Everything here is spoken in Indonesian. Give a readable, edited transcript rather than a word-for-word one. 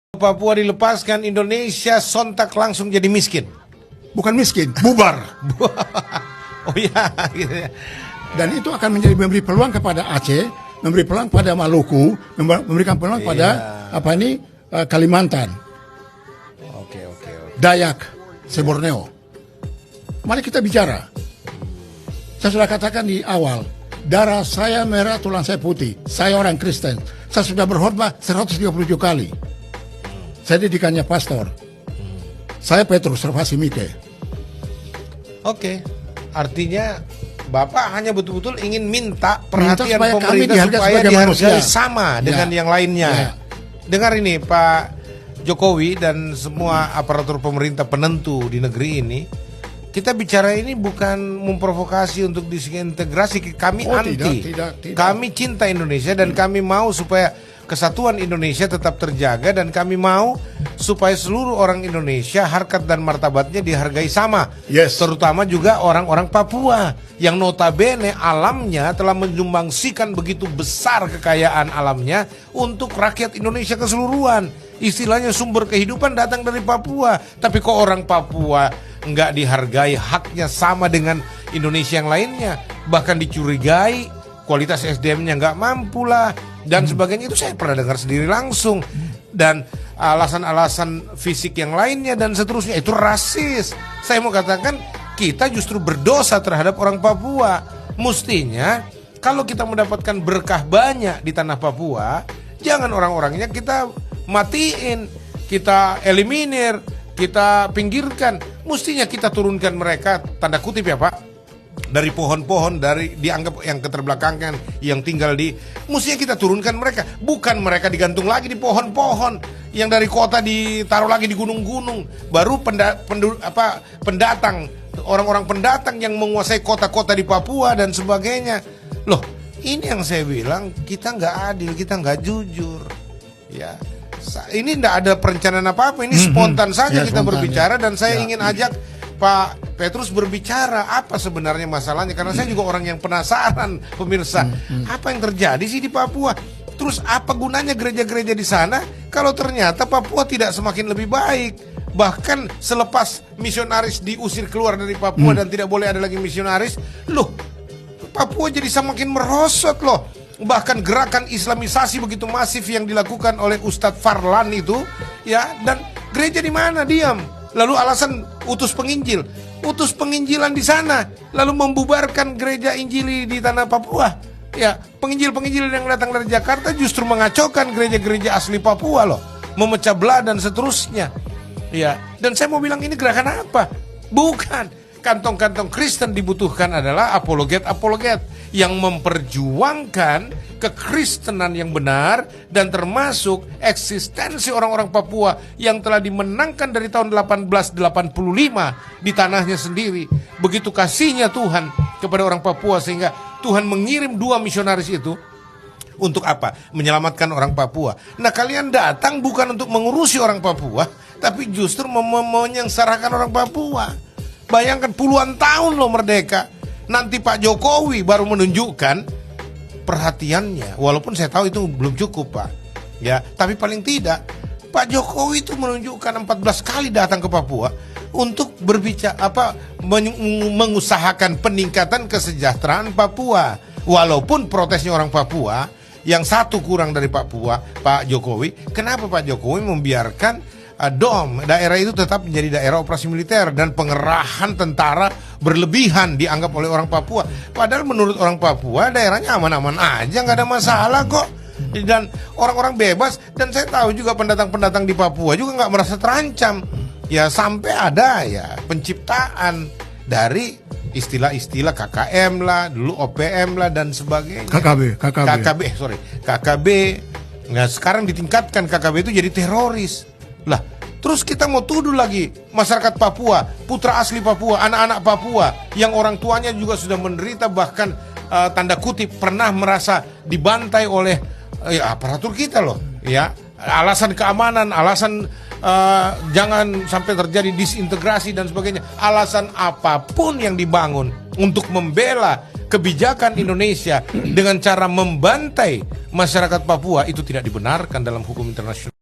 Papua dilepaskan, Indonesia sontak langsung jadi miskin. Bukan miskin, bubar. Oh iya, gitu ya. Dan itu akan memberi peluang kepada Aceh, memberi peluang pada Maluku, memberikan peluang pada Kalimantan, Oke. Dayak, Borneo. Mari kita bicara. Saya sudah katakan di awal, darah saya merah, tulang saya putih. Saya orang Kristen. Saya sudah berkhotbah 137 kali. Saya didikannya pastor. Saya Petrus Servasi Mike. Oke. Artinya Bapak hanya betul-betul ingin minta perhatian supaya kami pemerintah supaya dihargai manusia. sama dengan yang lainnya. Dengar ini Pak Jokowi dan semua aparatur pemerintah penentu di negeri ini. Kita bicara ini bukan memprovokasi untuk disintegrasi. Kami anti. Tidak. Kami cinta Indonesia dan kami mau supaya kesatuan Indonesia tetap terjaga, dan kami mau supaya seluruh orang Indonesia harkat dan martabatnya dihargai sama. Yes. Terutama juga orang-orang Papua yang notabene alamnya telah menyumbangsikan begitu besar kekayaan alamnya untuk rakyat Indonesia keseluruhan. Istilahnya sumber kehidupan datang dari Papua. Tapi kok orang Papua nggak dihargai haknya sama dengan Indonesia yang lainnya, bahkan dicurigai kualitas SDM-nya nggak mampu lah dan sebagainya. Itu saya pernah dengar sendiri langsung. Dan alasan-alasan fisik yang lainnya dan seterusnya itu rasis. Saya mau katakan kita justru berdosa terhadap orang Papua. Mestinya kalau kita mendapatkan berkah banyak di tanah Papua, jangan orang-orangnya kita matiin, kita eliminir, kita pinggirkan. Mestinya kita turunkan mereka, tanda kutip ya Pak, dari pohon-pohon, dari dianggap yang keterbelakangan, yang tinggal di, mestinya kita turunkan mereka, bukan mereka digantung lagi di pohon-pohon, yang dari kota ditaruh lagi di gunung-gunung. Baru pendatang, orang-orang pendatang yang menguasai kota-kota di Papua dan sebagainya. Loh, ini yang saya bilang, kita nggak adil, kita nggak jujur. Ya, ini nggak ada perencanaan apa-apa, ini spontan saja kita berbicara, dan saya ingin ajak Pak Petrus berbicara apa sebenarnya masalahnya, karena saya juga orang yang penasaran, pemirsa. Apa yang terjadi sih di Papua? Terus apa gunanya gereja-gereja di sana kalau ternyata Papua tidak semakin lebih baik? Bahkan selepas misionaris diusir keluar dari Papua dan tidak boleh ada lagi misionaris, loh, Papua jadi semakin merosot loh. Bahkan gerakan Islamisasi begitu masif yang dilakukan oleh Ustadz Farlan itu, ya, dan gereja di mana diam. Lalu alasan utus penginjil, utus penginjilan di sana, lalu membubarkan gereja Injili di tanah Papua. Ya, penginjil-penginjil yang datang dari Jakarta justru mengacaukan gereja-gereja asli Papua loh, memecah belah dan seterusnya. Ya, dan saya mau bilang ini gerakan apa? Bukan. Kantong-kantong Kristen dibutuhkan adalah apologet-apologet yang memperjuangkan kekristenan yang benar, dan termasuk eksistensi orang-orang Papua yang telah dimenangkan dari tahun 1885 di tanahnya sendiri. Begitu kasihnya Tuhan kepada orang Papua sehingga Tuhan mengirim 2 misionaris itu. Untuk apa? Menyelamatkan orang Papua. Nah, kalian datang bukan untuk mengurusi orang Papua, tapi justru menyengsarakan orang Papua. Bayangkan puluhan tahun loh merdeka. Nanti Pak Jokowi baru menunjukkan perhatiannya. Walaupun saya tahu itu belum cukup Pak. Ya, tapi paling tidak Pak Jokowi itu menunjukkan 14 kali datang ke Papua untuk berbicara mengusahakan peningkatan kesejahteraan Papua. Walaupun protesnya orang Papua yang satu kurang dari Pak Jokowi. Kenapa Pak Jokowi membiarkan daerah itu tetap menjadi daerah operasi militer dan pengerahan tentara berlebihan dianggap oleh orang Papua. Padahal menurut orang Papua daerahnya aman-aman aja, nggak ada masalah kok. Dan orang-orang bebas, dan saya tahu juga pendatang-pendatang di Papua juga nggak merasa terancam. Ya, sampai ada ya penciptaan dari istilah-istilah KKM lah, dulu OPM lah dan sebagainya. KKB. Nah, sekarang ditingkatkan KKB itu jadi teroris. Lah, terus kita mau tuduh lagi masyarakat Papua, putra asli Papua, anak-anak Papua yang orang tuanya juga sudah menderita, bahkan tanda kutip pernah merasa dibantai oleh aparatur kita loh, ya. Alasan keamanan, alasan jangan sampai terjadi disintegrasi dan sebagainya. Alasan apapun yang dibangun untuk membela kebijakan Indonesia dengan cara membantai masyarakat Papua itu tidak dibenarkan dalam hukum internasional.